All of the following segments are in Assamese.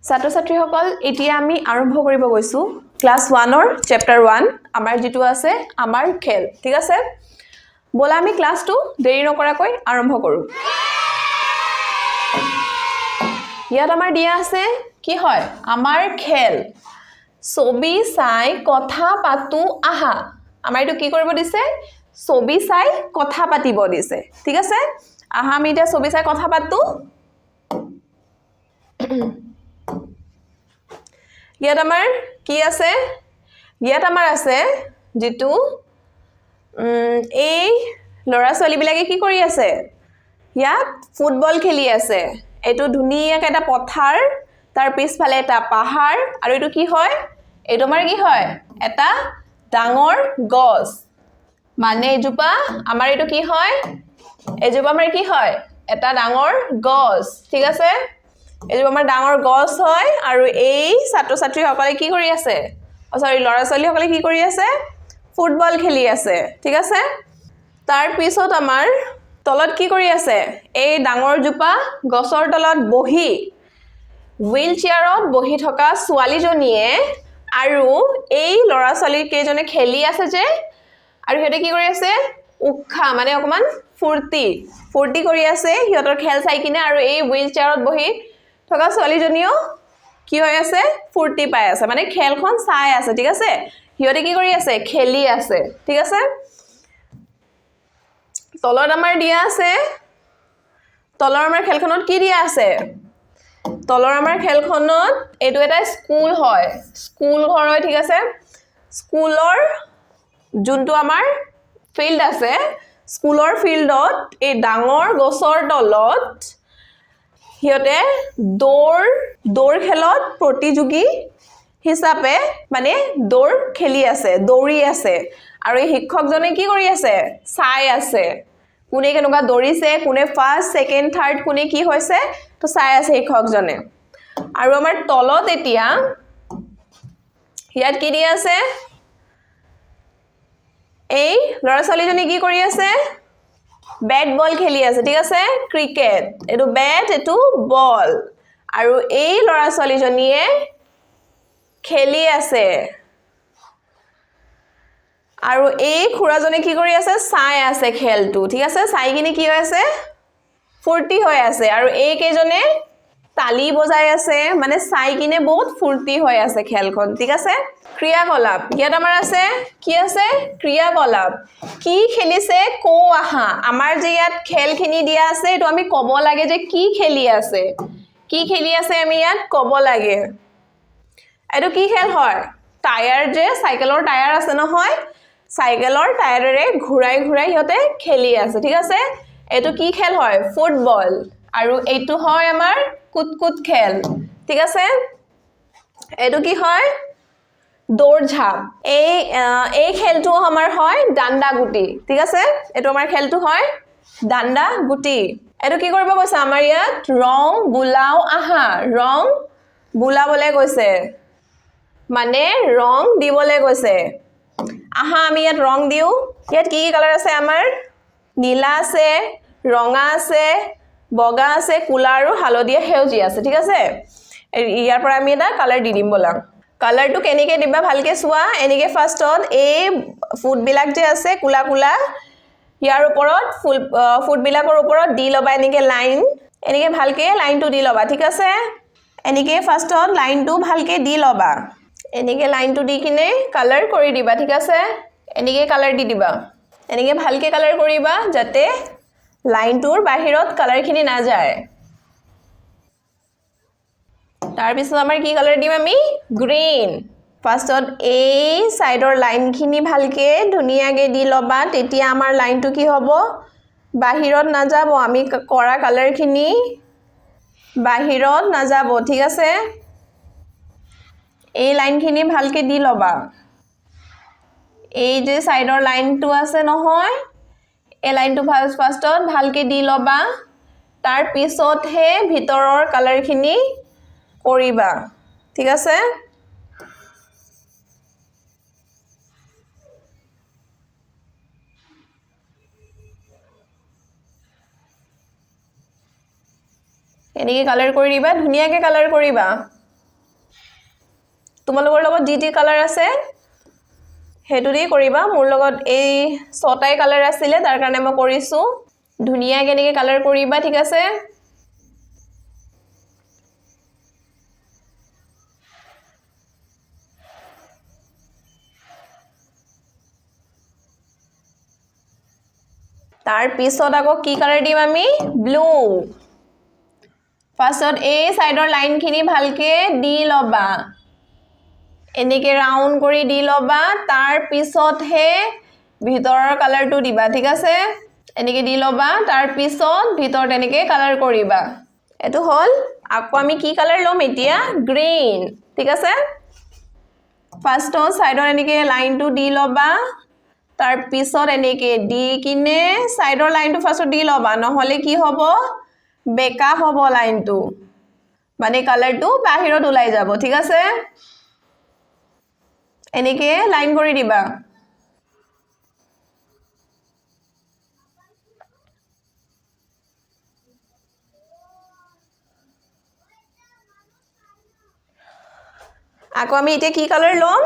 ছাত্ৰ ছাত্ৰীসকল এতিয়া আমি আৰম্ভ কৰিব গৈছো ক্লাস 1ৰ চেপ্টাৰ 1 আমাৰ যেটো আছে আমাৰ খেল ঠিক আছে বলা আমি ক্লাসটো দেৰি নকৰাকৈ আৰম্ভ কৰো ইয়াত আমাৰ দিয়া আছে কি হয় আমাৰ খেল ছবি চাই কথা পাতু আহা আমাৰ এটো কি কৰিব দিছে ছবি চাই কথা পাতিব দিছে ঠিক আছে আহা আমি এতিয়া ছবি চাই কথা পাতু ইয়াত আমাৰ কি আছে ইয়াত আমাৰ আছে যেটো এই লৰা ছোৱালী বিলাকে কি কৰি আছে ইয়াত ফুটবল খেলি আছে এটো ধুনিয়াকে এটা পথাৰ তাৰ পিছফালে এটা পাহাৰ আৰু এটো কি হয় এটো আমাৰ কি হয় এটা ডাঙৰ গছ মানে এজোপা আমাৰ এটো কি হয় এজোপা আমাৰ কি হয় এটা ডাঙৰ গছ ঠিক আছে এজোপা আমাৰ ডাঙৰ গছ হয় আৰু এই ছাত্ৰ ছাত্ৰী সকলে কি কৰি আছে সৰি লৰা ছোৱালী সকলে কি কৰি আছে ফুটবল খেলি আছে ঠিক আছে তাৰ পিছত আমাৰ তলত কি কৰি আছে এই ডাঙৰ জোপা গছৰ তলত বহি হুইল চেয়াৰত বহি থকা ছোৱালীজনীয়ে আৰু এই লৰা ছোৱালী কেজনে খেলি আছে যে আৰু হেতে কি কৰি আছে উখা মানে অকমান ফুৰ্তি কৰি আছে হিয়তৰ খেল চাই কিনে আৰু এই হুইল চেয়াৰত বহি থকা ছোৱালীজনীও কি হৈ আছে ফুৰ্তি পাই আছে মানে খেলখন চাই আছে ঠিক আছে হিয়তে কি কৰি আছে খেলি আছে ঠিক আছে তলত আমাৰ দিয়া আছে তলৰ আমাৰ খেলখনত কি দিয়া আছে তলৰ আমাৰ খেলখনত এটো এটা স্কুল হয় স্কুল ঘৰ হয় ঠিক আছে স্কুলৰ যোনটো আমাৰ ফিল্ড আছে স্কুলৰ ফিল্ডত এই ডাঙৰ গছৰ তলত হিয়তে দৌৰ খেলত প্ৰতিযোগী হিচাপে মানে দৌৰ খেলি আছে দৌৰি আছে আৰু এই শিক্ষকজনে কি কৰি আছে চাই আছে কোনে কেনেকুৱা দৌৰিছে কোনে ফাৰ্স্ট সেকেন্ড থাৰ্ড কোনে কি হৈছে তো চাই আছে শিক্ষকজনে আৰু আমাৰ তলত এতিয়া ইয়াত কি দি আছে এই লৰা ছোৱালীজনী কি কৰি আছে বেট বল খেলি আছে ঠিক আছে ক্ৰিকেট এটো বেট এটো বল আৰু এই লৰা ছোৱালীজনীয়ে খেলি আছে আৰু এই খুৰাজনে কি কৰি আছে চাই আছে খেলটো ঠিক আছে চাই কিনে কি হৈ আছে ফুৰ্তি হৈ আছে আৰু এই কেজনে তালি বজাই আছে মানে চাই কিনে বহুত ফুৰ্তি হৈ আছে খেলখন ঠিক আছে ক্ৰিয়াকলাপ ইয়াত আমাৰ আছে কি আছে ক্ৰিয়াকলাপ কি খেলিছে কো আহা আমাৰ যে ইয়াত খেলখিনি দিয়া আছে এটো আমি কব লাগে যে কি খেলি আছে আমি ইয়াত কব লাগে এটো কি খেল হয় টায়াৰ যে সাইকেলৰ টায়াৰ আছে নহয় সাইকেলৰ টায়াৰেৰে ঘুৰাই হিয়তে খেলি আছে ঠিক আছে এটো কি খেল হয় ফুটবল আৰু এটো হয় আমাৰ কুতকুত খেল ঠিক আছে এটো কি হয় দৌৰ ঝাপ এই খেলটো আমাৰ হয় ডান্ডা গুটি ঠিক আছে এটো আমাৰ খেলটো হয় ডান্ডা গুটি এটো কি কৰিব কৈছে আমাৰ ইয়াত ৰং বুলাও আহা ৰং বুলাবলে কৈছে মানে ৰং দিবলে কৈছে আহা আমি ইয়াত ৰং দিও ইয়াত কি কালাৰ আছে আমাৰ নীলা আছে ৰঙা আছে বগা আছে কুলা আৰু হালধীয়া সেউজীয়া আছে ঠিক আছে ইয়াৰ পৰা আমি এটা কালাৰ দি দিম বলা কালাৰটো কেনেকে দিবা ভালকে চোৱা এনেকে ফাৰ্ষ্টত এই ফুট বিলাক যে আছে কুলা কুলা ইয়াৰ ওপৰত ফুট বিলাকৰ ওপৰত দি লবা এনেকে লাইন এনেকে ভালকে লাইনটো দি লবা ঠিক আছে এনেকে ফাৰ্ষ্টত লাইনটো ভালকে দি লবা এনেকে লাইনটো দি কিনে কালাৰ কৰি দিবা ঠিক আছে এনেকে কালাৰ দি দিবা এনেকে ভালকে কালাৰ কৰিবা যাতে লাইনটোৰ বাহিৰত কালাৰখিনি না যায় তাৰ পিছত আমাৰ কি কালাৰ দিম আমি গ্ৰীন ফাৰ্ষ্টত এই সাইডৰ লাইনখিনি ভালকে ধুনিয়াকে দি লবা তেতিয়া আমাৰ লাইনটো কি হ'ব বাহিৰত না যাব আমি কৰা কালাৰখিনি বাহিৰত না যাব ঠিক আছে এই লাইনখিনি ভালকে দি লবা এই যে সাইডৰ লাইনটো আছে নহয় এই লাইনটো ফাৰ্ষ্টত ভালকে দি লবা তাৰ পিছতহে ভিতৰৰ কালাৰখিনি কৰিবা ঠিক আছে এনেকে কালাৰ কৰি দিবা ধুনিয়াকে কালাৰ কৰিবা তোমালোকৰ লগত যি কালাৰ আছে হেতু দি কৰিবা মোৰ লগত এই 6টাই কালাৰ আছিল তাৰ কাৰণে মই কৰিছো ধুনিয়া কেনেকে কালাৰ কৰিবা ঠিক আছে তাৰ পিছত আকৌ কি কালাৰ দিম আমি ব্লু ফাৰ্স্টত এই সাইডৰ লাইনখিনি ভালকে দি লবা এনেকে ৰাউন্ড কৰি দি লবা তাৰ পিছত হে ভিতৰৰ কালাৰটো দিবা ঠিক আছে এনেকে দি লবা তাৰ পিছত ভিতৰত এনেকে কালাৰ কৰিবা এটো হল আকৌ আমি কি কালাৰ লম এতিয়া গ্ৰীন ঠিক আছে ফাৰ্স্ট সাইডৰ এনেকে লাইনটো দি লবা তাৰ পিছত এনেকে দি কিনে সাইডৰ লাইনটো ফাৰ্স্ট দি লবা নহলে কি হ'ব বেকা হ'ব লাইনটো মানে কালাৰটো বাহিৰত ওলাই যাব ঠিক আছে এনেকে লাইন কৰি দিবা আকৌ আমি এতিয়া কি কালাৰ লম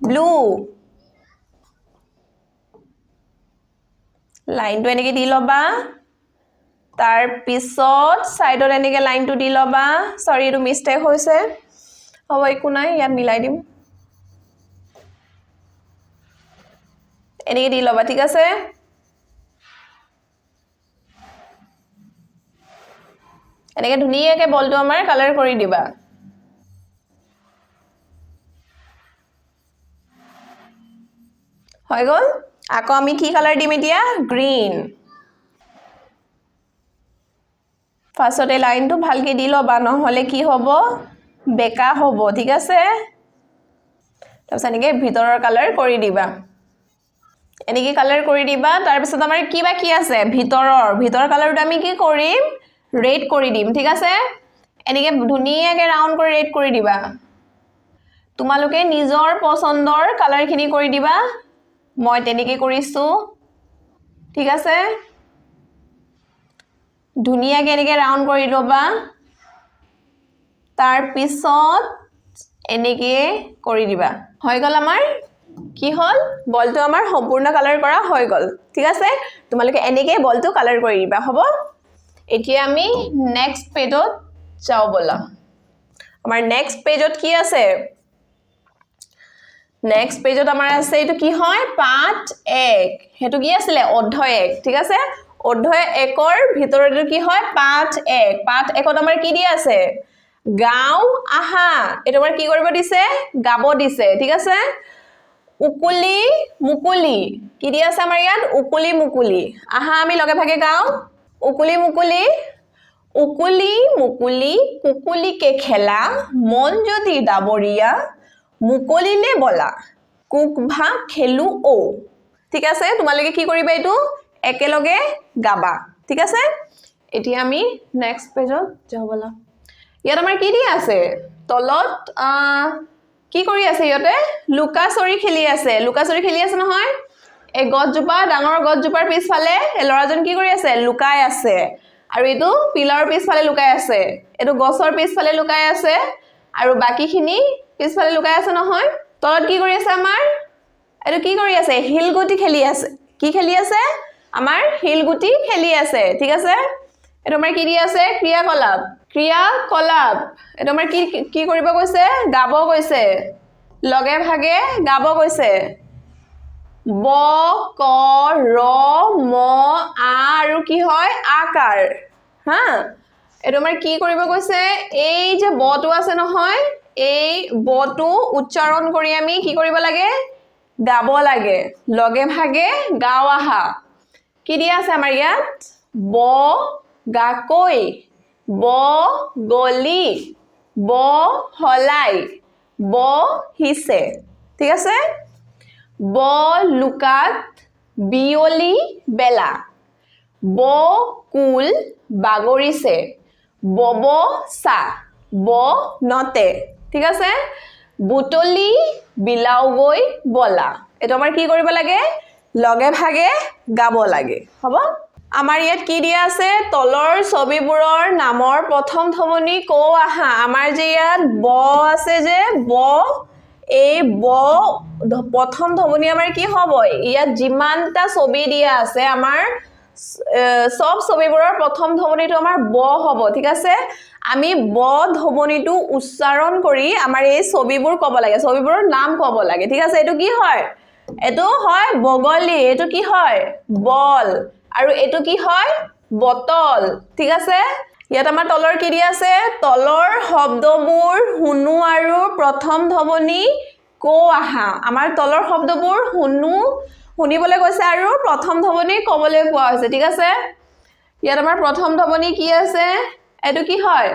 ব্লু লাইনটো এনেকে দি লবা তাৰ পিছত সাইডৰ এনেকে লাইনটো দি লবা সৰি এটো মিস্টেক হৈছে হ'ব একো নাই ইয়াত মিলাই দিম এনেকে দি লবা ঠিক আছে এনেকে ধুনিয়াকে বলটো আমাৰ কালাৰ কৰি দিবা হৈ গল আকৌ আমি কি কালাৰ দিম এতিয়া গ্ৰীন ফাৰ্স্টতে লাইনটো ভালকে দি লবা নহলে কি হ'ব বেকা হ'ব ঠিক আছে তাৰপিছত এনেকে ভিতৰৰ কালাৰ কৰি দিবা এনেকে কালাৰ কৰি দিবা তাৰ পিছত আমাৰ কি বাকি আছে ভিতৰৰ কালাৰটো আমি কি কৰিম ৰেড কৰি দিম ঠিক আছে এনেকে ধুনিয়াকে ৰাউন্ড কৰি ৰেড কৰি দিবা তোমালোকে নিজৰ পছন্দৰ কালাৰখিনি কৰি দিবা মই তেনেকে কৰিছো ঠিক আছে ধুনিয়াকে এনেকে ৰাউন্ড কৰি লবা তাৰ পিছত এনেকে কৰি দিবা হৈ গল আমাৰ কি হল বলটো আমাৰ সম্পূৰ্ণ কালাৰ কৰা হৈ গল ঠিক আছে তোমালোকে এনেকে বলটো কালাৰ কৰি দিবা হ'ব এতিয়া আমি নেক্সট পেজত যাও বলা আমাৰ নেক্সট পেজত কি আছে নেক্সট পেজত আমাৰ আছে এটো কি হয় পাঠ 1 হেতু কি আছিল অধ্যায় 1 ঠিক আছে অধ্যায় 1ৰ ভিতৰত এটো কি হয় পাঠ 1 পাঠ 1ত আমাৰ কি দি আছে গাও আহা এটো আমাৰ কি কৰিব দিছে গাব দিছে ঠিক আছে উকুলি মুকুলি কি দি আছে আমাৰ ইয়াত উকুলি মুকুলি আহা আমি লগে ভাগে গাও উকুলি মুকুলি উকুলি মুকুলি কুকুলিকে খেলা মন যদি দাবৰিয়া মুকলিলে বলা কুকভা খেলু ও ঠিক আছে তোমালোকে কি কৰিবা এটো একেলগে গাবা ঠিক আছে এতিয়া আমি নেক্সট পেজত যাও বলা ইয়াত আমাৰ কি দি আছে তলত কি কৰি আছে ইয়াতে লুকাচৰি খেলি আছে নহয় এই গছজোপা ডাঙৰ গছজোপাৰ পিছফালে লৰাজন কি কৰি আছে লুকাই আছে আৰু এটো পিলাৰৰ পিছফালে লুকাই আছে এটো গছৰ পিছফালে লুকাই আছে আৰু বাকিখিনি পিছফালে লুকাই আছে নহয় তলত কি কৰি আছে আমাৰ এটো কি কৰি আছে হিলগুটি খেলি আছে কি খেলি আছে আমাৰ হিলগুটি খেলি আছে ঠিক আছে এটো আমাৰ কি দি আছে ক্ৰিয়াকলাপ এটো আমাৰ কি কৰিব কৈছে গাব কৈছে লগে ভাগে গাব কৈছে ব ক ৰ ম আ আৰু কি হয় আকাৰ হা এটো আমাৰ কি কৰিব কৈছে এই যে বটো আছে নহয় এই বটো উচ্চাৰণ কৰি আমি কি কৰিব লাগে গাব লাগে লগে ভাগে গাও আহা কি দি আছে আমাৰ ইয়াত ব গাকৈ ব গলি ব হলাই ব হিছে ঠিক আছে ব লুকাত বিয়লি বেলা ব কুল বাগৰিছে বব সা ব নতে ঠিক আছে বুটলি বিলাওগৈ বলা এটো আমাৰ কি কৰিব লাগে লগে ভাগে গাব লাগে হ'ব আমাৰ ইয়াত কি দিয়া আছে তলৰ ছবিবোৰৰ নামৰ প্ৰথম ধ্বনি ক আহা আমাৰ যে ইয়াত ব আছে যে ব এই ব প্ৰথম ধ্বনি আমাৰ কি হ'ব ইয়াত যিমানটা ছবি দিয়া আছে আমাৰ সব ছবিবোৰৰ প্ৰথম ধ্বনিটো আমাৰ ব হ'ব ঠিক আছে আমি ব ধ্বনিটো উচ্চাৰণ কৰি আমাৰ এই ছবিবোৰ ক'ব লাগে ছবিবোৰৰ নাম ক'ব লাগে ঠিক আছে এটো কি হয় এটো হয় বগলী এটো কি হয় বল আৰু এটো কি হয় বটল ঠিক আছে ইয়াত আমাৰ তলৰ কি দিয়া আছে তলৰ শব্দবোৰ শুনো আৰু প্ৰথম ধ্বনি ক আহা আমাৰ তলৰ শব্দবোৰ শুনিবলৈ কৈছে আৰু প্ৰথম ধ্বনি ক'বলৈ কোৱা হৈছে ঠিক আছে ইয়াত আমাৰ প্ৰথম ধ্বনি কি আছে এটো কি হয়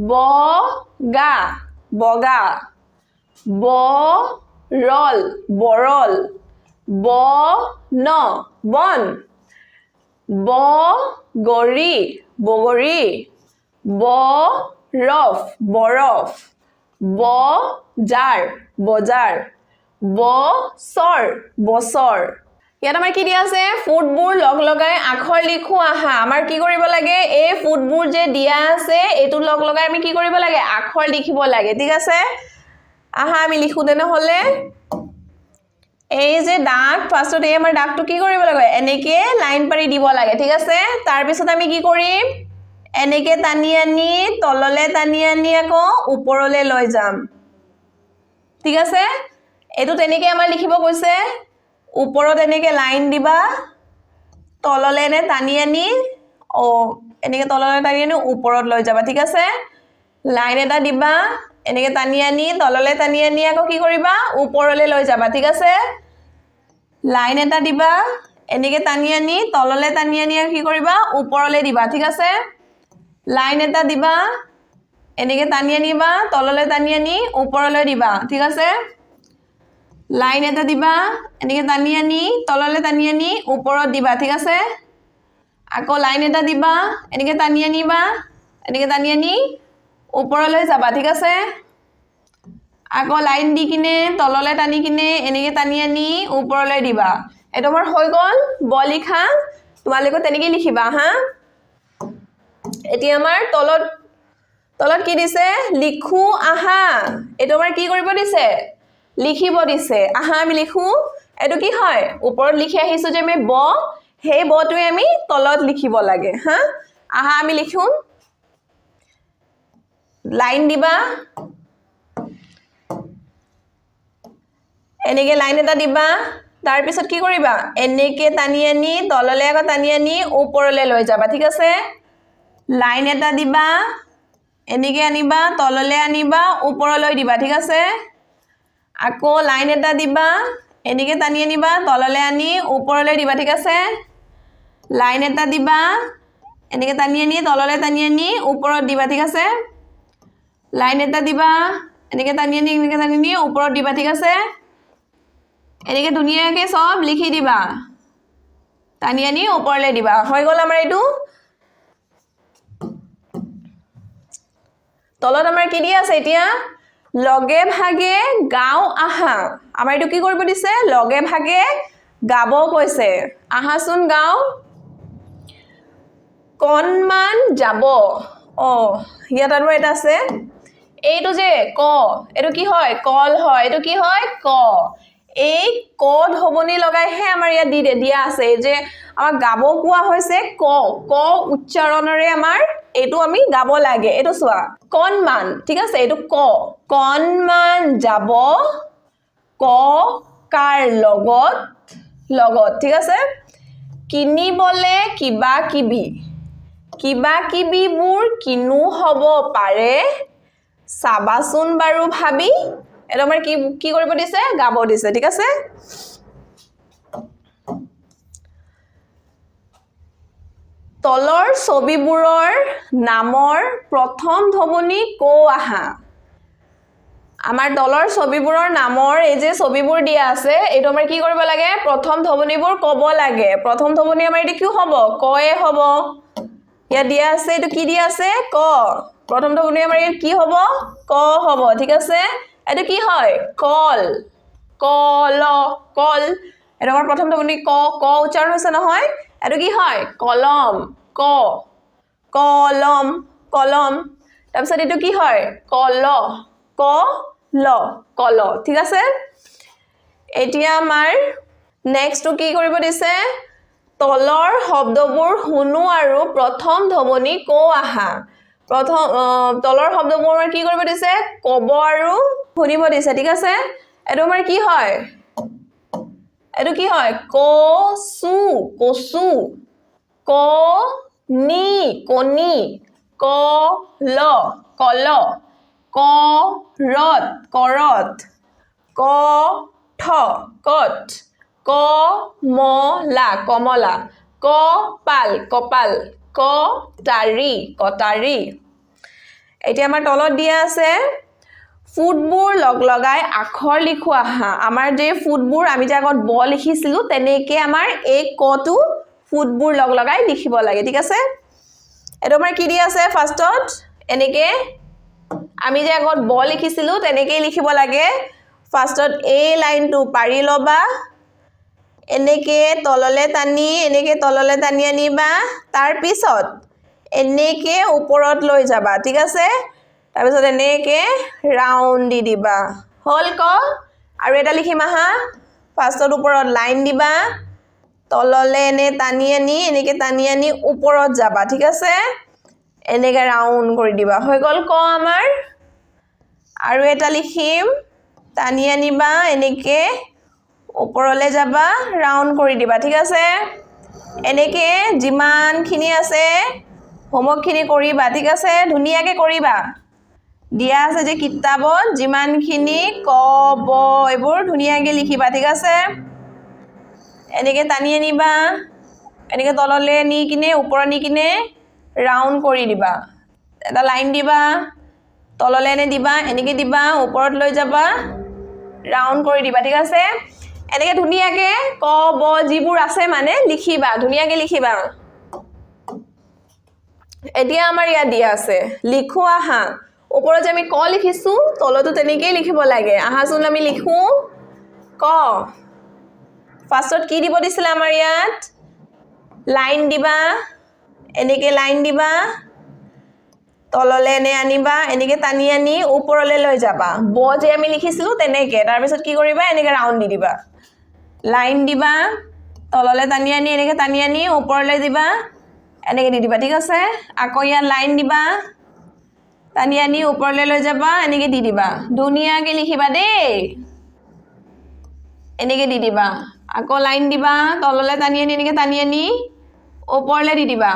বগা বগা বৰল বৰল বন বন বগৰী বগৰী বৰফ বৰফ বজাৰ বজাৰ বছৰ বছৰ ইয়াত আমাৰ কি দিয়া আছে ফুটবোৰ লগ লগাই আখৰ লিখো আহা আমাৰ কি কৰিব লাগে এই ফুটবোৰ যে দিয়া আছে এটো লগ লগাই আমি কি কৰিব লাগে আখৰ লিখিব লাগে ঠিক আছে আহা আমি লিখো দেনে হলে এই যে দাগ ফাৰ্স্টত এই আমাৰ দাগটো কি কৰিব লাগে এনেকে লাইন পাৰি দিব লাগে ঠিক আছে তাৰ পিছত আমি কি কৰিম এনেকে টানি আনি তললে টানি আনি আকৌ ওপৰলে লৈ যাম ঠিক আছে এটো তেনেকে আমাৰ লিখিব কৈছে ওপৰত এনেকে লাইন দিবা তললে নে টানি আনি ও এনেকে তললে টানি আনি ওপৰত লৈ যাবা ঠিক আছে লাইন এটা দিবা এনেকে টানি আনি তললে টানি আনি আকৌ কি কৰিবা ওপৰলে লৈ যাবা ঠিক আছে লাইন এটা দিবা এনেকে টানি আনি তললে টানি আনি কি কৰিবা ওপৰলে দিবা ঠিক আছে লাইন এটা দিবা এনেকে টানি আনিবা তললে টানি আনি ওপৰলে দিবা ঠিক আছে লাইন এটা দিবা এনেকে টানি আনি তললে টানি আনি ওপৰত দিবা ঠিক আছে আকৌ লাইন এটা দিবা এনেকে টানি আনিবা এনেকে টানি আনি ওপৰলৈ যাবা ঠিক আছে আকৌ লাইন দি কিনে তললে টানি কিনে এনেকে টানি আনি ওপৰলৈ দিবা এটো আমাৰ হৈ গল ব লিখা তোমালোকে তেনেকে লিখিবা হা এতিয়া আমাৰ তলত কি দিছে লিখু আহা এটো আমাৰ কি কৰিব দিছে লিখিব দিছে আহা আমি লিখো এটো কি হয় ওপৰত লিখি আহিছো যে আমি ব সেই বটোৱে আমি তলত লিখিব লাগে হা আহা আমি লিখো লাইন দিবা এনেকে লাইন এটা দিবা তাৰ পিছত কি কৰিবা এনেকে টানি আনি তললে আকৌ টানি আনি ওপৰলে লৈ যাবা ঠিক আছে লাইন এটা দিবা এনেকে আনিবা তললে আনিবা ওপৰলৈ দিবা ঠিক আছে আকৌ লাইন এটা দিবা এনেকে টানি আনিবা তললে আনি ওপৰলৈ দিবা ঠিক আছে লাইন এটা দিবা এনেকে টানি আনি তললে টানি আনি ওপৰত দিবা ঠিক আছে লাইন এটা দিবা এনেকে টানি আনি ওপৰত দিবা ঠিক আছে এনেকে ধুনিয়াকে সব লিখি দিবা টানি আনি ওপৰলে দিবা হৈ গল আমাৰ এটো তলত আমাৰ কি দিয়া আছে এতিয়া লগে ভাগে গাও আহা আমাৰ এটো কি কৰিব দিছে লগে ভাগে গাব কৈছে আহাচোন গাও কণমান যাব ইয়াত আৰু এটা আছে এইটো যে ক এটো কি হয় কল হয় এটো কি হয় ক এই ক ধ্বনি লগাইহে আমাৰ ইয়াত দিয়া আছে যে আমাৰ গাব কোৱা হৈছে ক ক উচ্চাৰণৰে আমাৰ এটো আমি গাব লাগে এটো চোৱা কণমান ঠিক আছে এটো ক কণমান যাব ক কাৰ লগত ঠিক আছে কিনিবলে কিবা কিবিবোৰ কিনু হ'ব পাৰে চাবাচোন বাৰু ভাবি এটো আমাৰ কি কৰিব দিছে গাব দিছে ঠিক আছে তলৰ ছবিবোৰৰ নামৰ প্ৰথম ধ্বনি ক আহা আমাৰ তলৰ ছবিবোৰৰ নামৰ এই যে ছবিবোৰ দিয়া আছে এটো আমাৰ কি কৰিব লাগে প্ৰথম ধ্বনিবোৰ ক'ব লাগে প্ৰথম ধ্বনি আমাৰ এটো কি হ'ব কয়ে হ'ব ইয়া দিয়া আছে এটো কি দিয়া আছে ক প্ৰথম ধ্বনি আমাৰ ইয়াত কি হ'ব ক হ'ব ঠিক আছে এটো কি হয় কল কল এটো আমাৰ প্ৰথম ধ্বনি ক উচ্চাৰণ হৈছে নহয় এটো কি হয় কলম ক কলম কলম তাৰপিছত এটো কি হয় কল ক ল কল ঠিক আছে এতিয়া আমাৰ নেক্সট কি কৰিব দিছে তলৰ শব্দবোৰ শুনো আৰু প্ৰথম ধ্বনি ক আহা প্ৰথম তলৰ শব্দবোৰ কি কৰিব দিছে কব আৰু শুনিব দিছে ঠিক আছে এটো আমাৰ কি হয় এটো কি হয় কচু কচু কনি কনি কল কল কৰত কৰত কঠ কঠ কমলা কমলা কপাল কপাল কটাৰী কটাৰী এতিয়া আমাৰ তলত দিয়া আছে ফুটবোৰ লগাই আখৰ লিখো আহা আমাৰ যে ফুটবোৰ আমি যে আগত ব লিখিছিলো তেনেকে আমাৰ এই কটো ফুটবোৰ লগাই লিখিব লাগে ঠিক আছে এটো আমাৰ কি দিয়া আছে ফাৰ্ষ্টত এনেকে আমি যে আগত ব লিখিছিলো তেনেকে লিখিব লাগে ফাৰ্ষ্টত এই লাইনটো পাৰি লবা এনেকে তললে টানি আনিবা তাৰ পিছত এনেকে ওপৰত লৈ যাবা ঠিক আছে তাৰ পিছত এনেকে ৰাউন্ড দি দিবা হল ক আৰু এটা লিখিম আহা ফাৰ্ষ্টত ওপৰত লাইন দিবা তললে এনে এনেকে টানি আনি ওপৰত যাবা ঠিক আছে এনেকে ৰাউন্ড কৰি দিবা হৈ গল ক আমাৰ আৰু এটা লিখিম টানি আনিবা এনেকে ওপৰলে যাবা ৰাউন্ড কৰি দিবা ঠিক আছে এনেকে যিমান খিনি আছে হোমৱৰ্ক খিনি কৰিবা ঠিক আছে ধুনিয়াকে কৰিবা দিয়া আছে যে কিতাপত যিমান খিনি ক ব এইবোৰ ধুনিয়াকে লিখিবা ঠিক আছে এনেকে টানি আনিবা এনেকে তললে নি কিনে ওপৰ নি কিনে ৰাউন্ড কৰি দিবা এটা লাইন দিবা তললে এনে দিবা এনেকে দিবা ওপৰত লৈ যাবা ৰাউন্ড কৰি দিবা ঠিক আছে এনেকে ধুনিয়াকে ক ব যিবোৰ আছে মানে লিখিবা ধুনিয়াকে লিখিবা এতিয়া আমাৰ ইয়াত দিয়া আছে লিখো আহা ওপৰত যে আমি ক লিখিছো তলতো তেনেকেই লিখিব লাগে আহাচোন আমি লিখো ক ফাৰ্ষ্টত কি দিব দিছিল আমাৰ ইয়াত লাইন দিবা এনেকে লাইন দিবা তললে এনে আনিবা এনেকে টানি আনি ওপৰলে লৈ যাবা ব যে আমি লিখিছিলো তেনেকে তাৰ পিছত কি কৰিবা এনেকে ৰাউন্ড দি দিবা লাইন দিবা তললে টানি আনি ওপৰলে দিবা এনেকে দি দিবা ঠিক আছে আকৌ ইয়াত লাইন দিবা টানি আনি ওপৰলে লৈ যাবা এনেকে দি দিবা ধুনিয়াকে লিখিবা দেই এনেকে দি দিবা আকৌ লাইন দিবা তললে টানি আনি ওপৰলে দি দিবা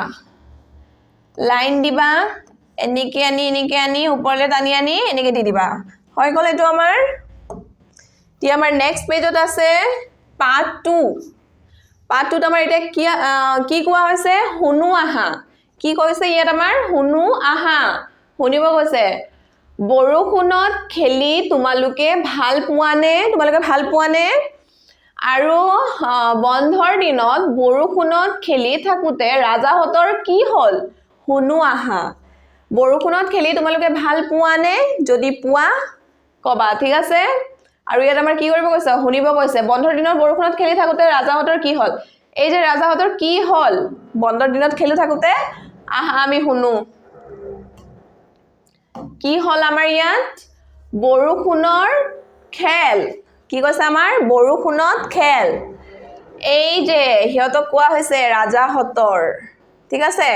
লাইন দিবা এনেকে আনি ওপৰলে টানি আনি এনেকে দি দিবা হৈ গল এটো আমাৰ তি আমাৰ নেক্সট পেজত আছে পাৰ্ট 2 পাৰ্ট 2 আমাৰ এটা কি কোৱা হৈছে শুনো আহা কি কৈছে ইয়াত আমাৰ শুনো আহা শুনিব কৈছে বৰষুণত খেলি তোমালোকে ভাল পোৱানে আৰু বন্ধৰ দিনত বৰষুণত খেলি থাকোতে ৰাজাহঁতৰ কি হল শুনো আহা বৰষুণত খেলি তোমালোকে ভাল পোৱানে যদি পোৱা কবা ঠিক আছে আৰু ইয়াত আমাৰ কি কৰিব কৈছে শুনিব কৈছে বন্ধৰ দিনত বৰষুণত খেলি থাকোতে ৰাজাহঁতৰ কি হল এই যে ৰাজাহঁতৰ কি হল বন্ধৰ দিনত খেলি থাকোতে আহা আমি শুনো কি হল আমাৰ ইয়াত বৰষুণৰ খেল কি কৈছে আমাৰ বৰষুণত খেল এই যে হিয়তক কোৱা হৈছে ৰাজাহঁতৰ ঠিক আছে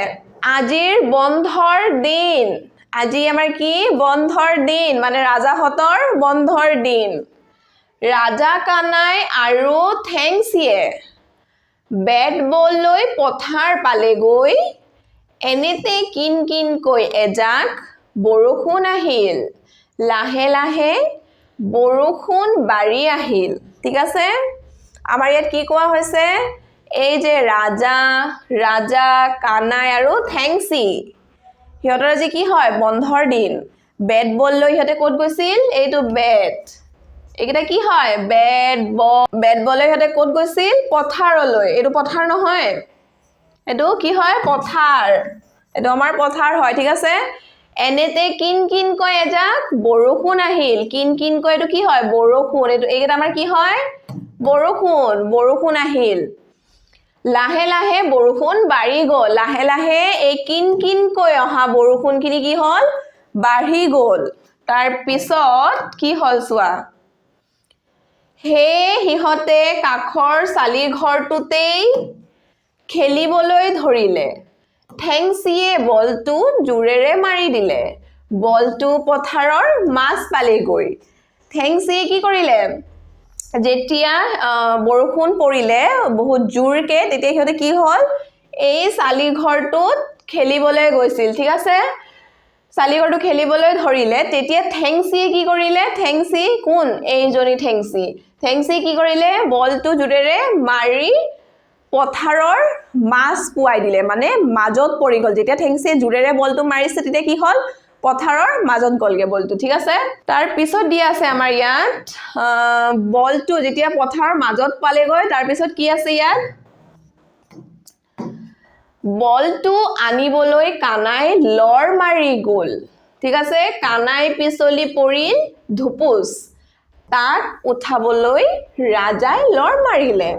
আজিৰ বন্ধৰ দিন আজি আমাৰ কি বন্ধৰ দিন মানে ৰাজাহঁতৰ বন্ধৰ দিন ৰাজা কানাই আৰু থেংচিয়ে বেট বল লৈ পথাৰ পালেগৈ এনেতে কিনকৈ এজাক বৰষুণ আহিল লাহে লাহে বৰষুণ বাঢ়ি আহিল ঠিক আছে আমাৰ ইয়াত কি কোৱা হৈছে এই যে ৰাজা কানাই আৰু থেংচি হিয়তৰ আজি কি হয় বন্ধৰ দিন বেট বল লৈ হিয়তে ক'ত গৈছিল এইটো বেট এইকেইটা কি হয় বেট বল লৈ হিয়তে ক'ত গৈছিল পথাৰলৈ এইটো পথাৰ নহয় এইটো কি হয় পথাৰ এইটো আমাৰ পথাৰ হয় ঠিক আছে এনেতে কিনকৈ এজাক বৰষুণ আহিল কিনকৈ এইটো কি হয় বৰষুণ এইটো এইকেইটা আমাৰ কি হয় বৰষুণ আহিল লাহে লাহে বৰষুণ বাঢ়ি গ'ল লাহে লাহে এই কিনকৈ অহা বৰষুণখিনি কি হ'ল বাঢ়ি গ'ল তাৰ পিছত কি হ'ল চোৱা হে হিহতে কাখৰ চালি ঘৰটোতেই খেলিবলৈ ধৰিলে ঠেংচিয়ে বলটো জোৰেৰে মাৰি দিলে বলটো পথাৰৰ মাছ পালেগৈ ঠেংচিয়ে কি কৰিলে যেতিয়া বৰষুণ পৰিলে বহুত জোৰকে তেতিয়া হিহতে কি হ'ল এই চালি ঘৰটোত খেলিবলৈ গৈছিল ঠিক আছে চালিঘৰটো খেলিবলৈ ধৰিলে তেতিয়া ঠেংচিয়ে কি কৰিলে ঠেংচি কোন এইজনী ঠেংচি কি কৰিলে বলটো জোৰেৰে মাৰি পথাৰৰ মাছ পুৱাই দিলে মানে মাজত পৰি গ'ল যেতিয়া ঠেংচিয়ে জোৰেৰে বলটো মাৰিছে তেতিয়া কি হ'ল পথাৰৰ মাজত গ'লগে বলটো ঠিক আছে তাৰ পিছত দিয়া আছে আমাৰ ইয়াত বলটো যেতিয়া পথাৰৰ মাজত পালেগৈ তাৰ পিছত কি আছে ইয়াত বলটো আনিবলৈ কানাই লৰ মাৰি গ'ল ঠিক আছে কানাই পিছলি পৰিল ধুপুচ তাক উঠাবলৈ ৰাজাই লৰ মাৰিলে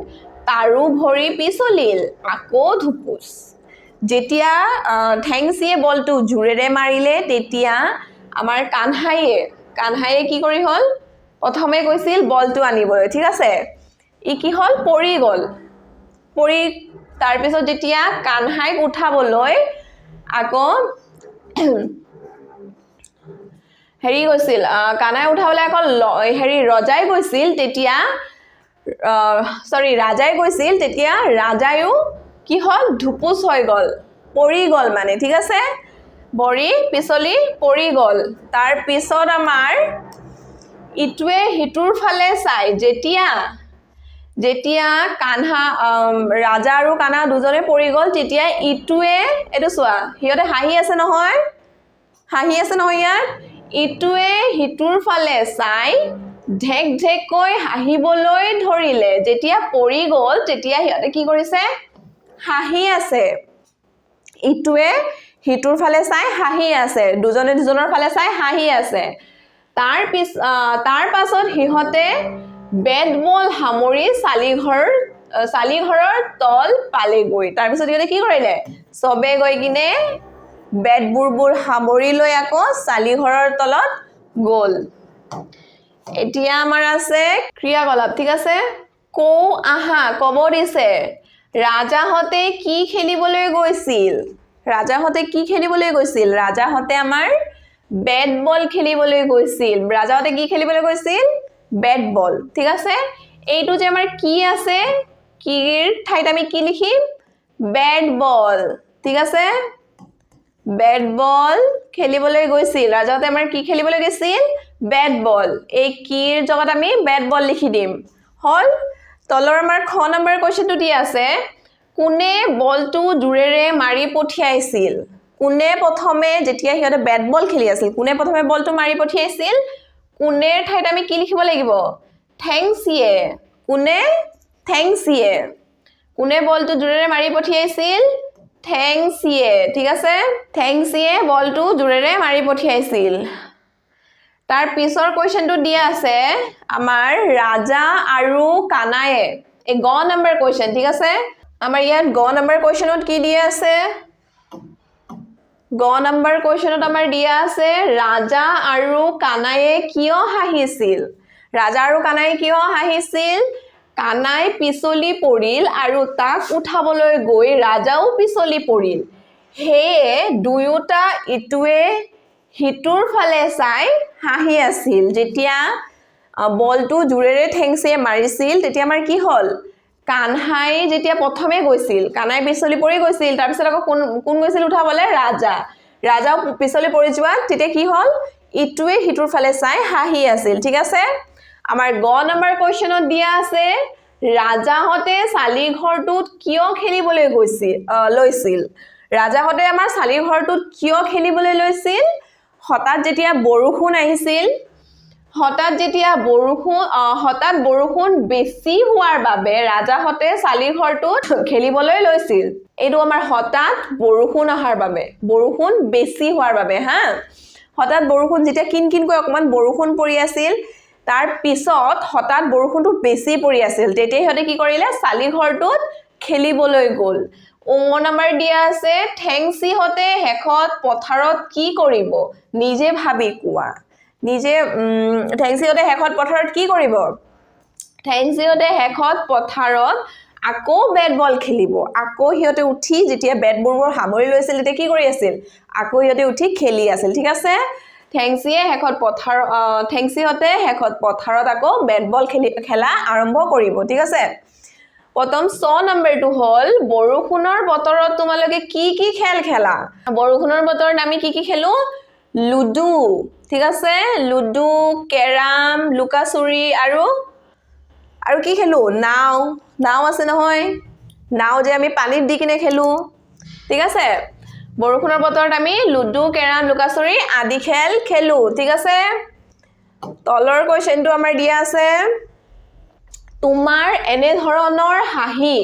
তাৰো ভৰি পিছলিল আকৌ ধুপুচ যেতিয়া ঠেংচিয়ে বলটো জোৰেৰে মাৰিলে তেতিয়া আমাৰ কানহাইয়ে কি কৰি হ'ল প্ৰথমে গৈছিল বলটো আনিবলৈ ঠিক আছে ই কি হ'ল পৰি গ'ল তাৰ পিছত যেতিয়া কানহাইক উঠাবলৈ আকৌ হেৰি গৈছিল কানাই উঠাবলৈ আকৌ ৰজাই গৈছিল তেতিয়া ৰাজায়ো কি হ'ল ধুপুচ হৈ গ'ল পৰি গ'ল মানে ঠিক আছে বৰি পিছলি পৰি গ'ল তাৰ পিছত আমাৰ ইটোৱে হিটোৰ ফালে চাই যেতিয়া কানহা ৰাজা আৰু কানহা দুজনে পৰি গ'ল তেতিয়া ইটোৱে এটো চোৱা হিয়তে হাঁহি আছে নহয় ইয়াত ইটোৱে হিটোৰ ফালে চাই ঢেক ঢেকৈ হাঁহিবলৈ ধৰিলে যেতিয়া পৰি গ'ল তেতিয়া হিয়তে কি কৰিছে হাঁহি আছে ইটোৱে হিটোৰ ফালে চাই হাঁহি আছে দুজনে দুজনৰ ফালে চাই হাঁহি আছে তাৰ পাছত হিহতে বেট বল সামৰি চালিঘৰৰ তল পালেগৈ তাৰ পিছত হিহতে কি কৰিলে সবে গৈ কিনে বেট বুৰ সামৰি লৈ আকৌ চালিঘৰৰ তলত গ'ল এতিয়া আমাৰ আছে ক্ৰিয়াকলাপ ঠিক আছে কৌ আহা কব দিছে ৰাজাহতে কি খেলিবলৈ গৈছিল ৰাজাহতে আমাৰ বেট বল খেলিবলৈ গৈছিল বেট বল ঠিক আছে এইটো যে আমাৰ কি আছে কিৰ ঠাইত আমি কি লিখিম বেট বল ঠিক আছে বেট বল খেলিবলৈ গৈছিল ৰাজাহতে আমাৰ কি খেলিবলৈ গৈছিল বেট বল এই কিৰ জগত আমি বেট বল লিখি দিম হল তলৰ আমাৰ খ নম্বৰ কোৱেশ্চনটো দি আছে কোনে বলটো জোৰেৰে মাৰি পঠিয়াইছিল কোনে প্ৰথমে যেতিয়া হিয়তে বেট বল খেলি আছিল কোনে প্ৰথমে বলটো মাৰি পঠিয়াইছিল কোনেৰ ঠাইত আমি কি লিখিব লাগিব ঠেংচিয়ে কোনে বলটো জোৰেৰে মাৰি পঠিয়াইছিল ঠেংচিয়ে ঠিক আছে ঠেংচিয়ে বলটো জোৰেৰে মাৰি পঠিয়াইছিল তাৰ পিছৰ কোৱেশ্চনটো দিয়া আছে আমাৰ ৰাজা আৰু কানায়ে এই গ নম্বৰ কোৱেশ্চন ঠিক আছে আমাৰ ইয়াত গ নম্বৰ কোৱেশ্চনত কি দিয়া আছে গ নম্বৰ কোৱেশ্চনত আমাৰ দিয়া আছে ৰাজা আৰু কানায়ে কিয় হাঁহিছিল কানাই পিছলি পৰিল আৰু তাক উঠাবলৈ গৈ ৰাজাও পিছলি পৰিল হেয়ে দুয়োটা ইটোৱে হিটোৰ ফালে চাই হাঁহি আছিল যেতিয়া বলটো জোৰেৰে ঠেংচিয়ে মাৰিছিল তেতিয়া আমাৰ কি হ'ল কানহাই যেতিয়া প্ৰথমে গৈছিল কানাই পিছলি পৰি গৈছিল তাৰ পিছত আকৌ কোন গৈছিল উঠাবলৈ ৰাজাও পিছলি পৰি যোৱা তেতিয়া কি হ'ল ইটোৱে হিটোৰ ফালে চাই হাঁহি আছিল ঠিক আছে আমাৰ গ নম্বৰ কোৱেশ্চনত দিয়া আছে ৰাজাহতে চালিঘৰটোত কিয় খেলিবলৈ লৈছিল ৰাজাহতে আমাৰ চালিঘৰটোত কিয় খেলিবলৈ লৈছিল হঠাৎ যেতিয়া বৰষুণ বেছি হোৱাৰ বাবে ৰাজাহতে চালিঘৰটোত খেলিবলৈ লৈছিল এইটো আমাৰ হঠাৎ বৰষুণ বেছি হোৱাৰ বাবে হঠাৎ বৰষুণ যেতিয়া কিনকৈ অকমান বৰষুণ পৰি আছিল তাৰ পিছত হঠাৎ বৰষুণটো বেছি পৰি আছিল তেতিয়া হিহতে কি কৰিলে চালিঘৰটোত খেলিবলৈ গ'ল নাম্বাৰ দিয়া আছে ঠেংচিহঁতে শেষত পথাৰত কি কৰিব নিজে ভাবি কোৱা নিজে ঠেংচিহঁতে শেষত পথাৰত কি কৰিব ঠেংচিহঁতে শেষত পথাৰত আকৌ বেট বল খেলিব আকৌ হিহঁতে উঠি যেতিয়া বেট বলবোৰ সামৰি লৈছিল তেতিয়া কি কৰি আছিল আকৌ হিহঁতে উঠি খেলি আছিল ঠিক আছে ঠেংচিহঁতে শেষত পথাৰত আকৌ বেট বল খেলা আৰম্ভ কৰিব ঠিক আছে প্ৰথম নম্বৰটো হ'ল বৰষুণৰ বতৰত তোমালোকে কি কি খেল খেলা বৰষুণৰ বতৰত আমি কি কি খেলো লুডু ঠিক আছে লুডু কেৰাম লুকাচুৰি আৰু কি খেলো নাও আছে নহয় নাও যে আমি পানীত দি কিনে খেলো ঠিক আছে বৰষুণৰ বতৰত আমি লুডু কেৰাম লুকাচুৰি আদি খেল খেলো ঠিক আছে তলৰ কোৱেশ্চনটো আমাৰ দিয়া আছে তোমাৰ এনে ধৰণৰ হাঁহি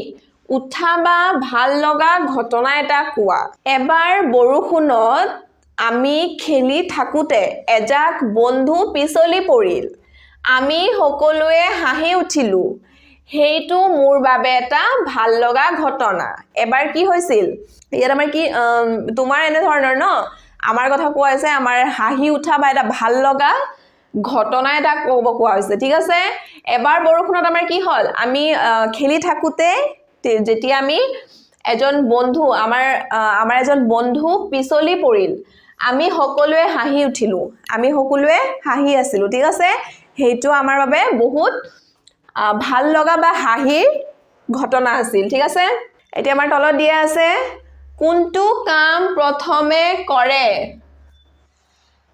উঠা বা ভাল লগা ঘটনা এটা কোৱা এবাৰ বৰষুণত আমি খেলি থাকোতে এজাক বন্ধু পিছলি পৰিল আমি সকলোৱে হাঁহি উঠিলো সেইটো মোৰ বাবে এটা ভাল লগা ঘটনা এবাৰ কি হৈছিল ইয়াত আমাৰ কি তোমাৰ এনে ধৰণৰ ন আমাৰ কথা কোৱা আছে আমাৰ হাঁহি উঠা বা এটা ভাল লগা ঘটনা এটা ক'ব কোৱা হৈছে ঠিক আছে এবাৰ বৰষুণত আমাৰ কি হ'ল আমি খেলি থাকোতে যেতিয়া আমি এজন বন্ধু আমাৰ এজন বন্ধু পিছলি পৰিল আমি সকলোৱে হাঁহি উঠিলো আমি সকলোৱে হাঁহি আছিলো ঠিক আছে সেইটো আমাৰ বাবে বহুত ভাল লগা বা হাঁহিৰ ঘটনা আছিল ঠিক আছে এতিয়া আমাৰ তলত দিয়া আছে কোনটো কাম প্ৰথমে কৰে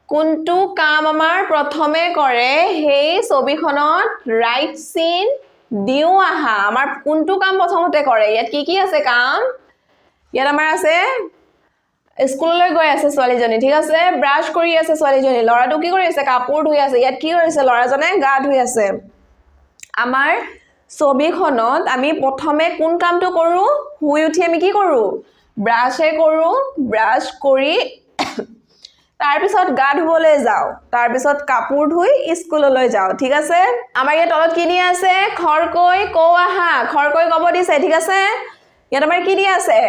কোনটো কাম আমাৰ প্ৰথমে কৰে সেই ছবিখনত ৰাইট চিন দিও আহা আমাৰ কোনটো কাম প্ৰথমতে কৰে ইয়াত কি আছে কাম ইয়াত আমাৰ আছে স্কুললৈ গৈ আছে ছোৱালীজনী ঠিক আছে ব্ৰাছ কৰি আছে ছোৱালীজনী ল'ৰাটো কি কৰি আছে কাপোৰ ধুই আছে ইয়াত কি কৰিছে ল'ৰাজনে গা ধুই আছে আমাৰ ছবিখনত আমি প্ৰথমে কোন কামটো কৰো শুই উঠি আমি কি কৰো ব্ৰাছহে কৰো ব্ৰাছ কৰি তাৰ পিছত গা ধুবলৈ যাও তাৰ পিছত কাপোৰ ধুই স্কুললৈ যাও ঠিক আছে আমাৰ ইয়াত তলত কি দিয়া আছে খৰকৈ কও আহা খৰকৈ কব দিছে ঠিক আছে ইয়াত আমাৰ কি দিয়া আছে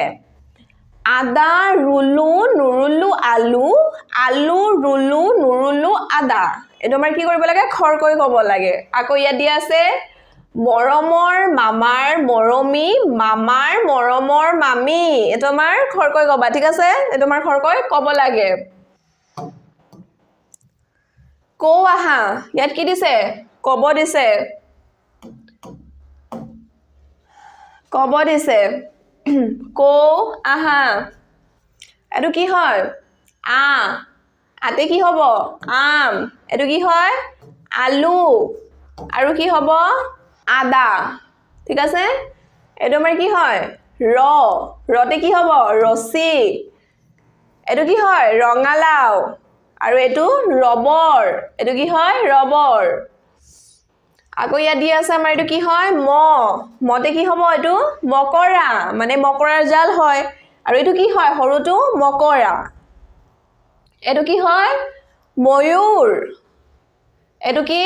আদা ৰুলো নুৰুলো আলু আলু ৰুলো নুৰুলো আদা এটো আমাৰ কি কৰিব লাগে খৰকৈ কব লাগে আকৌ ইয়াত দিয়া আছে মৰমৰ মামাৰ মৰমী মামাৰ মৰমৰ মামী এটো আমাৰ খৰকৈ কবা ঠিক আছে এটো আমাৰ খৰকৈ কব লাগে কও আহা ইয়াত কি দিছে কব দিছে কও আহা এটো কি হয় আতে কি হ'ব আম এটো কি হয় আলু আৰু কি হ'ব আদা ঠিক আছে এটো আমাৰ কি হয় ৰতে কি হ'ব ৰছী এটো কি হয় ৰঙালাও আৰু এটো ৰবৰ এটো কি হয় ৰবৰ আকৌ ইয়াত দিয়া আছে আমাৰ এটো কি হয় মতে কি হ'ব এটো মকৰা মানে মকৰাৰ জাল হয় আৰু এটো কি হয় সৰুটো মকৰা এটো কি হয় ময়ূৰ এটো কি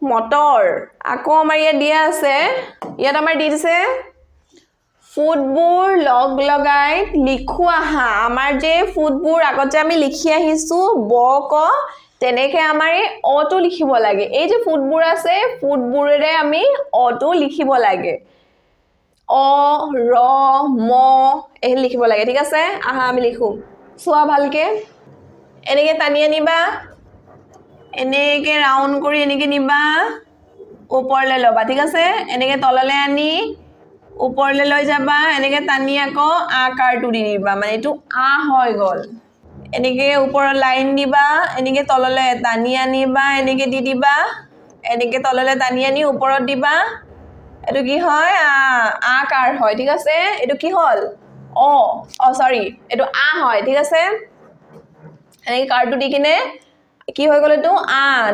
মটৰ আকৌ আমাৰ ইয়াত দিয়া আছে ইয়াত আমাৰ দি দিছে ফুটবোৰ লগাই লিখো আহা আমাৰ যে ফুটবোৰ আগত যে আমি লিখি আহিছো ব ক তেনেকে আমাৰ এই অটো লিখিব লাগে এই যে ফুটবোৰ আছে ফুটবোৰেৰে আমি অটো লিখিব লাগে অ ৰ ম এই লিখিব লাগে ঠিক আছে আহা আমি লিখো চোৱা ভালকে এনেকে টানি আনিবা এনেকে ৰাউন্ড কৰি এনেকে নিবা ওপৰলৈ লবা ঠিক আছে এনেকে তললৈ আনি ওপৰলৈ লৈ যাবা এনেকে টানি আকৌ আকাৰটো দি দিবা মানে এটো হৈ গল এনেকে ওপৰৰ লাইন দিবা এনেকে তললৈ টানি আনিবা এনেকে দি দিবা এনেকে তললৈ টানি আনি ওপৰত দিবা এটো কি হয় আকাৰ হয় ঠিক আছে এটো কি হল সৰি এটো হয় ঠিক আছে এনেকে কাৰটো দি কিনে কি হৈ গল এটো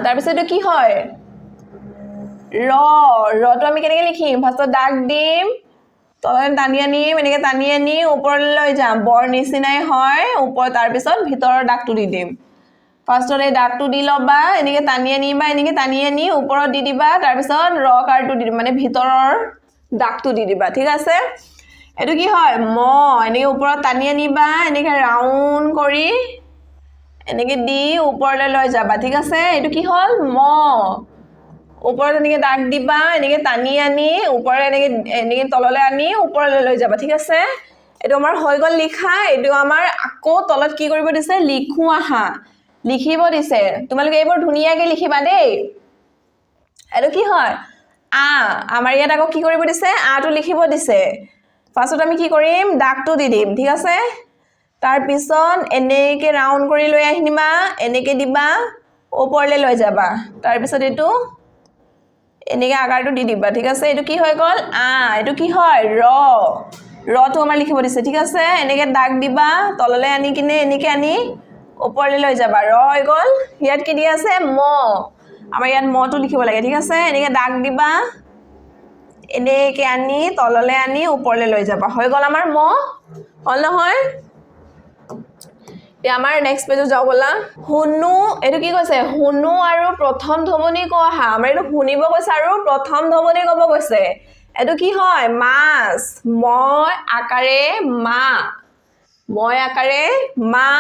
তাৰ পিছত এটো কি হয় ৰটো আমি কেনেকে লিখিম ফাৰ্ষ্টত দাগ দিম তললৈ টানি আনিম এনেকে টানি আনি ওপৰলৈ লৈ যাম বৰ নিচিনাই হয় ওপৰ তাৰ পিছত ভিতৰৰ দাগটো দি দিম ফাৰ্ষ্টত এই দাগটো দি লবা এনেকে টানি আনিবা এনেকে টানি আনি ওপৰত দি দিবা তাৰ পিছত ৰ কাৰটো দি দিম মানে ভিতৰৰ দাগটো দি দিবা ঠিক আছে এটো কি হয় ম এনেকে ওপৰত টানি আনিবা এনেকে ৰাউন্ড কৰি এনেকে দি ওপৰলৈ লৈ যাবা ঠিক আছে এটো কি হল ম ওপৰত এনেকে দাগ দিবা এনেকে টানি আনি ওপৰে এনেকে তললৈ আনি ওপৰলৈ লৈ যাবা ঠিক আছে এটো আমাৰ হৈ গল লিখা এটো আমাৰ আকৌ তলত কি কৰিব দিছে লিখু আহা লিখিব দিছে তোমালোকে এইবোৰ ধুনিয়াকে লিখিবা দেই এটো কি হয় আ আমাৰ ইয়াত আকৌ কি কৰিব দিছে আটো লিখিব দিছে ফাৰ্স্টত আমি কি কৰিম দাগটো দি দিম ঠিক আছে তাৰ পিছত এনেকে ৰাউন্ড কৰি লৈ আহিবা এনেকে দিবা ওপৰলৈ লৈ যাবা তাৰ পিছত এটো এনেকে আকাৰটো দি দিবা ঠিক আছে এটো কি হৈ গল আ এটো কি হয় ৰটো আমাৰ লিখিব দিছে ঠিক আছে এনেকে দাগ দিবা তললৈ আনি কিনে এনেকে আনি ওপৰলৈ লৈ যাবা হৈ গল ইয়াত কি দি আছে ম আমাৰ ইয়াত মটো লিখিব লাগে ঠিক আছে এনেকে দাগ দিবা এনেকে আনি তললৈ আনি ওপৰলৈ লৈ যাবা হৈ গল আমাৰ ম হল নহয় আমাৰ নেক্সট পেজত যাও বলা হুনু এটো কি কৈছে হুনু আৰু প্ৰথম ধ্বনি কোৱা আমাৰ এটো শুনিব কৈছে আৰু প্ৰথম ধ্বনি ক'ব কৈছে এটো কি হয় মাছ মই আকাৰে মা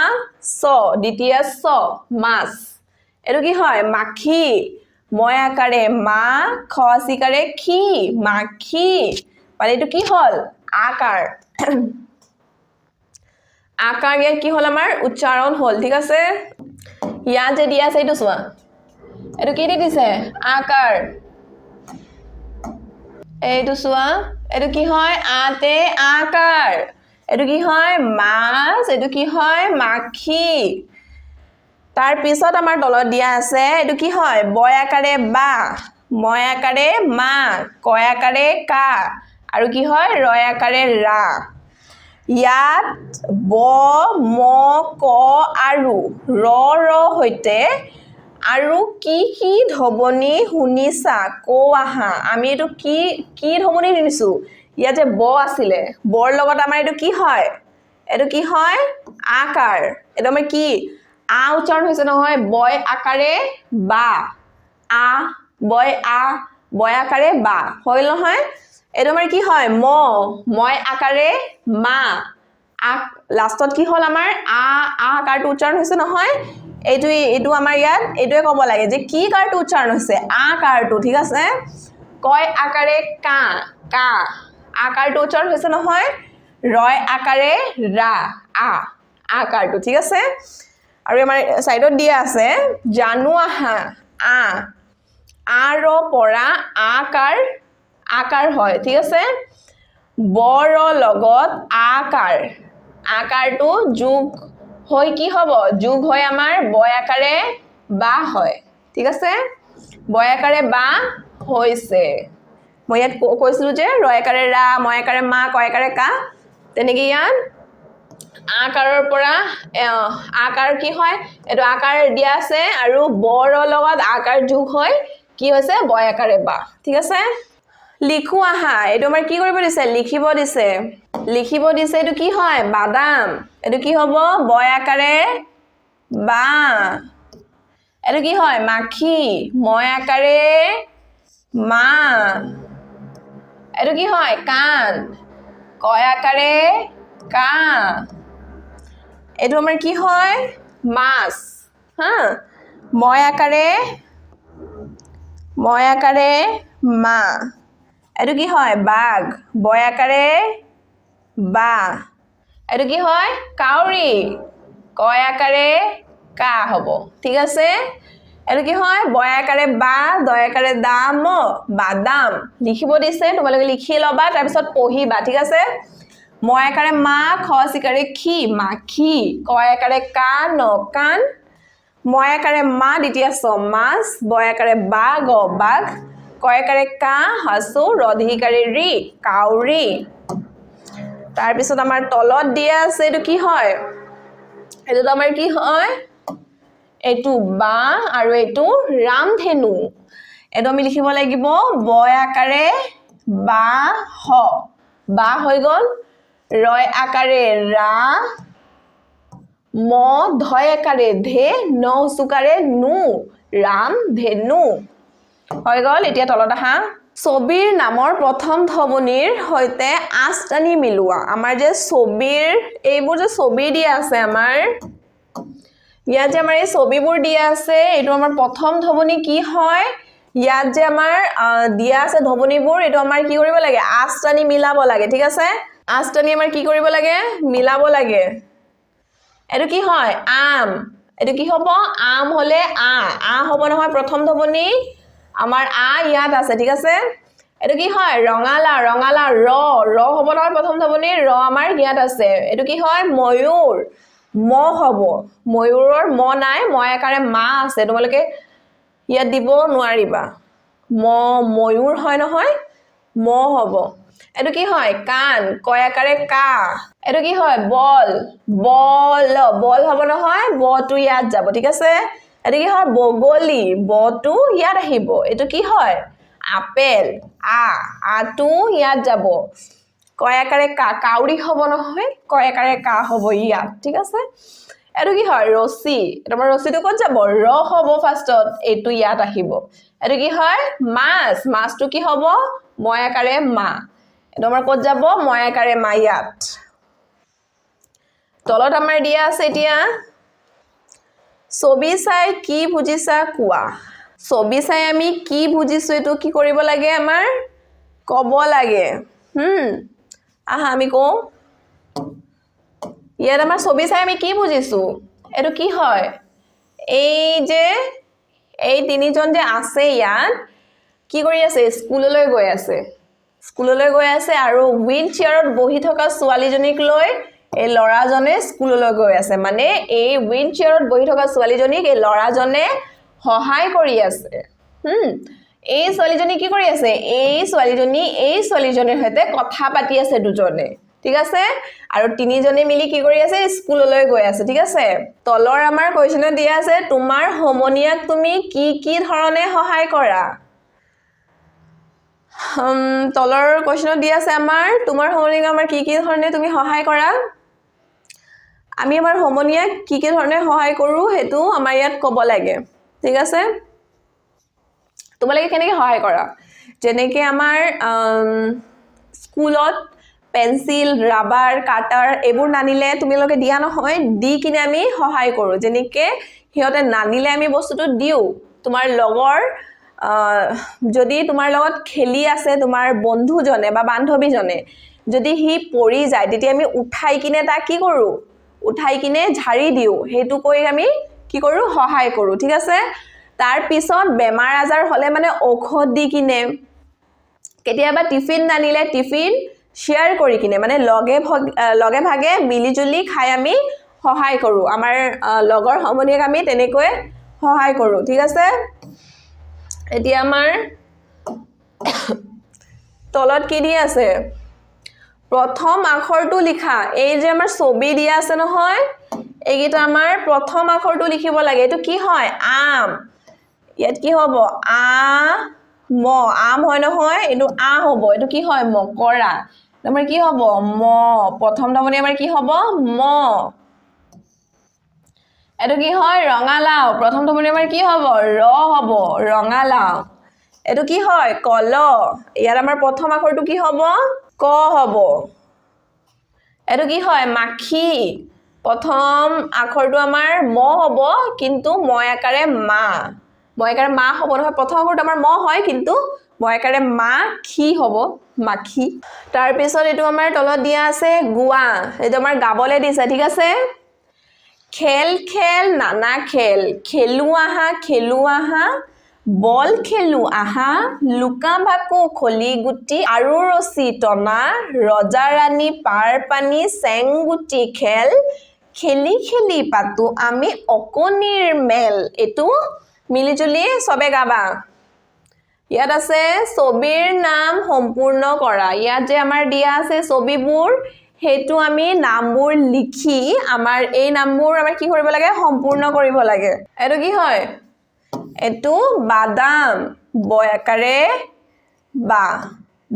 ছ দ্বিতীয় ছ মাছ এটো কি হয় মাখি মই আকাৰে মা খ চিকাৰে খি মাখি মানে এটো কি হল আকাৰ আকাৰ ইয়াত কি হল আমাৰ উচ্চাৰণ হল ঠিক আছে ইয়াত যে দিয়া আছে এইটো চোৱা এটো কি দি দিছে আকাৰ এইটো চোৱা এটো কি হয় আতে আকাৰ এটো কি হয় মাছ এটো কি হয় মাখি তাৰ পিছত আমাৰ তলত দিয়া আছে এটো কি হয় বয় আকাৰে বা মই আকাৰে মা কয় আকাৰে কা আৰু কি হয় ৰয় আকাৰে ৰা ইয়াত ব ম ক আৰু ৰ হৈতে আৰু কি ধ্বনি শুনিছা কো আহা আমি এটো কি ধ্বনি শুনিছো ইয়াত যে ব আছিলে বৰ লগত আমাৰ এটো কি হয় আকাৰ এটো আমাৰ কি আ উচ্চাৰণ হৈছে নহয় বয় আকাৰে বা আ বয় আকাৰে বা হল নহয় এটো আমাৰ কি হয় মই আকাৰে মা লাষ্টত কি হল আমাৰ আ আকাৰটো উচ্চাৰণ হৈছে নহয় এইটো আমাৰ ইয়াত এইটোৱে ক'ব লাগে যে কি কাৰটো উচ্চাৰণ হৈছে আকাৰটো ঠিক আছে কয় আকাৰে কা আকাৰটো উচ্চাৰণ হৈছে নহয় ৰয় আকাৰে ৰা আকাৰটো ঠিক আছে আৰু আমাৰ সাইডত দিয়া আছে জানু আহা আৰ পৰা আকাৰ হয় ঠিক আছে বৰ লগত আকাৰটো যোগ হৈ কি হ'ব যোগ হৈ আমাৰ বয় আকাৰে বা হয় ঠিক আছে বয় আকাৰে বা হৈছে মই ইয়াত কৈছিলো যে ৰয় আকাৰে ৰা মই আকাৰে মা কয় আকাৰে কা তেনেকে ইয়াত আকাৰৰ পৰা আকাৰ কি হয় এটো আকাৰ দিয়া আছে আৰু বৰ লগত আকাৰ যোগ হৈ কি হৈছে বয় আকাৰে বা ঠিক আছে লিখু আহা এটো আমাৰ কি কৰিব দিছে লিখিব দিছে এটো কি হয় বাদাম এটো কি হ'ব বয় আকাৰে বা এটো কি হয় মাখি মই আকাৰে মা এটো কি হয় কাণ কয় আকাৰে কা এটো আমাৰ কি হয় মাছ হা মই আকাৰে মা এটো কি হয় বাঘ বয় আকাৰে বা এটো কি হয় কাউৰী কয় আকাৰে কা হ'ব ঠিক আছে এটো কি হয় বয় আকাৰে বা দয় আকাৰে দাম বাদাম লিখিব দিছে তোমালোকে লিখি লবা তাৰ পিছত পঢ়িবা ঠিক আছে মই আকাৰে মা খ চিকাৰে খি মাখি কয় আকাৰে কা কাণ মই আকাৰে মা দ্বিতীয় ছ মাছ বয় আকাৰে বা গ বাঘ কয় আকাৰে কা হাসু ৰধিকাৰে ৰি কাউৰী তাৰ পিছত আমাৰ তলত দিয়া আছে এটো কি হয় এটো আমাৰ কি হয় এটো বা আৰু এটো ৰামধেনু এটো আমি লিখিব লাগিব বয় আকাৰে বা হৈ গল ৰয় আকাৰে ৰা ম ধয় আকাৰে ধে ন উচুকাৰে নু ৰাম ধেনু হৈ গল এতিয়া তলত আহা ছবিৰ নামৰ প্ৰথম ধ্বনিৰ সৈতে আঁচটানি মিলোৱা আমাৰ যে ছবিৰ এইবোৰ যে ছবি দিয়া আছে আমাৰ ইয়াত যে আমাৰ এই ছবিবোৰ দিয়া আছে এইটো আমাৰ প্ৰথম ধ্বনি কি হয় ইয়াত যে আমাৰ দিয়া আছে ধ্বনিবোৰ এইটো আমাৰ কি কৰিব লাগে আঁচটানি মিলাব লাগে ঠিক আছে আঁচটানি আমাৰ কি কৰিব লাগে মিলাব লাগে এটো কি হয় আম এটো কি হ'ব আম হলে আ হ'ব নহয় প্ৰথম ধ্বনি আমাৰ আ ইয়াত আছে ঠিক আছে এটো কি হয় ৰঙালা ৰঙালা ৰ হ'ব নহয় প্ৰথম ধ্বনি ৰ আমাৰ ইয়াত আছে এটো কি হয় ময়ূৰ ম হ'ব ময়ূৰৰ ম নাই মই আকাৰে মা আছে তোমালোকে ইয়াত দিব নোৱাৰিবা ময়ূৰ হয় নহয় ম হ'ব এটো কি হয় কান কয় আকাৰে কা এটো কি হয় বল বল হ'ব নহয় বটো ইয়াত যাব ঠিক আছে এটো কি হয় বগলি বটো ইয়াত আহিব এটো কি হয় আপেল আটো ইয়াত যাব কয় আকাৰে কা কাউৰী হ'ব নহয় কয় আকাৰে কা হ'ব ইয়াত ঠিক আছে এটো কি হয় ৰছী তোমাৰ ৰছীটো ক'ত যাব ৰ হ'ব ফাৰ্ষ্টত এটো ইয়াত আহিব এটো কি হয় মাছটো কি হ'ব মই আকাৰে মা এটো আমাৰ ক'ত যাব মই আকাৰে মা ইয়াত তলত আমাৰ দিয়া আছে এতিয়া ছবি চাই কি বুজিছা কোৱা ছবি চাই আমি কি বুজিছো এটো কি কৰিব লাগে আমাৰ ক'ব লাগে আহা আমি কওঁ ইয়াত আমাৰ ছবি চাই আমি কি বুজিছো এটো কি হয় এই যে এই তিনিজন যে আছে ইয়াত কি কৰি আছে স্কুললৈ গৈ আছে আৰু হুইল চেয়াৰত বহি থকা ছোৱালীজনীক লৈ এই লৰাজনে স্কুললৈ গৈ আছে মানে এই হুইল চেয়াৰত বহি থকা ছোৱালীজনীক এই লৰাজনে সহায় কৰি আছে এই ছোৱালীজনী কি কৰি আছে এই ছোৱালীজনীৰ সৈতে কথা পাতি আছে দুজনে ঠিক আছে আৰু তিনিজনে মিলি কি কৰি আছে স্কুললৈ গৈ আছে ঠিক আছে তলৰ আমাৰ কোৱেশ্চনত দিয়া আছে তোমাৰ সমনীয়াক তুমি কি ধৰণে সহায় কৰা তলৰ কোৱেশ্চনত দিয়া আছে আমাৰ তোমাৰ সমনীয়াক আমাৰ কি ধৰণে তুমি সহায় কৰা আমি আমাৰ সমনীয়াক কি ধৰণে সহায় কৰো হেতু আমাৰ ইয়াত ক'ব লাগে ঠিক আছে তোমালোকে কেনেকৈ সহায় কৰা যেনেকৈ আমাৰ স্কুলত পেন্সিল ৰাবাৰ কাটাৰ এইবোৰ নানিলে তোমালোকে দিয়া নহয় দি কিনে আমি সহায় কৰো যেনেকৈ হিয়তে নানিলে আমি বস্তুটো দিও তোমাৰ লগৰ যদি তোমাৰ লগত খেলি আছে তোমাৰ বন্ধুজনে বা বান্ধৱীজনে যদি হি পৰি যায় তেতিয়া আমি উঠাই কিনে তাক কি কৰো উঠাই কিনে ঝাৰি দিও হেতু কৈ আমি কি কৰো সহায় কৰো ঠিক আছে তাৰ পিছত বেমাৰ আজাৰ হলে মানে ঔষধ দি কিনে কেতিয়াবা টিফিন নানিলে টিফিন শেয়াৰ কৰি কিনে মানে লগে ভাগে মিলিজুলি খাই আমি সহায় কৰো আমাৰ লগৰ সমনীয়াক আমি তেনেকৈ সহায় কৰো ঠিক আছে এতিয়া আমাৰ তলত কি দি আছে প্ৰথম আখৰটো লিখা এই যে আমাৰ ছবি দিয়া আছে নহয় এইগিটা আমাৰ প্ৰথম আখৰটো লিখিব লাগে এটো কি হয় আম ইয়াত কি হ'ব আম হয় নহয় এটো হ'ব এটো কি হয় মকৰা আমাৰ কি হ'ব ম প্ৰথম ধ্বনি আমাৰ কি হ'ব ম এটো কি হয় ৰঙালাও প্ৰথম ধ্বনি আমাৰ কি হ'ব ৰ হ'ব ৰঙালাও এটো কি হয় কল ইয়াত আমাৰ প্ৰথম আখৰটো কি হ'ব ক হ'ব এটো কি হয় মাখি প্ৰথম আখৰটো আমাৰ ম হ'ব কিন্তু মই আকাৰে মা হ'ব নহয় প্ৰথম আখৰটো আমাৰ ম হয় কিন্তু মই আকাৰে মাখি হ'ব মাখি তাৰ পিছত এটো আমাৰ তলত দিয়া আছে গুৱা এটো আমাৰ গাবলে দিছে ঠিক আছে খেল নানা খেলু আহা বল খেলু আহা লুকা ভাকু খলি গুটি আৰু ৰছী টনা ৰজা ৰাণী পাৰ পানী চেংগুটি খেল খেলি পাতো আমি অকনিৰ মেল এটো মিলিজুলি সবে গাবা ইয়াত আছে ছবিৰ নাম সম্পূৰ্ণ কৰা ইয়াত যে আমাৰ দিয়া আছে ছবিবোৰ হেতু আমি নামবোৰ লিখি আমাৰ এই নামবোৰ আমাৰ কি কৰিব লাগে সম্পূৰ্ণ কৰিব লাগে এটো কি হয় এটো বাদাম বয় আকাৰে বা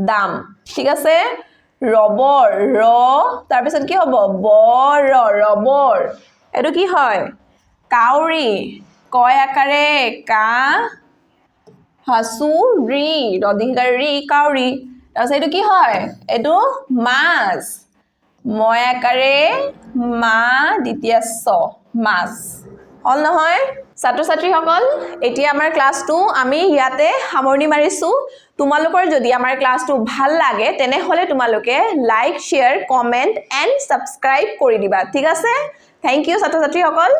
দাম ঠিক আছে ৰবৰ ৰ তাৰ পিছত কি হ'ব ৰবৰ এটো কি হয় কাউৰী কয় আকাৰে কা হাচুৰি ৰদিংগাৰি কাউৰী তাৰপিছত এইটো কি হয় এইটো মাছ মই আকাৰে মা দ্বিতীয় ছ মাছ হল নহয় ছাত্ৰ-ছাত্ৰীসকল এতিয়া আমাৰ ক্লাছটো আমি ইয়াতে সামৰণি মাৰিছো তোমালোকৰ যদি আমাৰ ক্লাছটো ভাল লাগে তেনেহলে তোমালোকে like share comment and subscribe কৰি দিবা ঠিক আছে থ্যাংক ইউ ছাত্ৰ-ছাত্ৰীসকল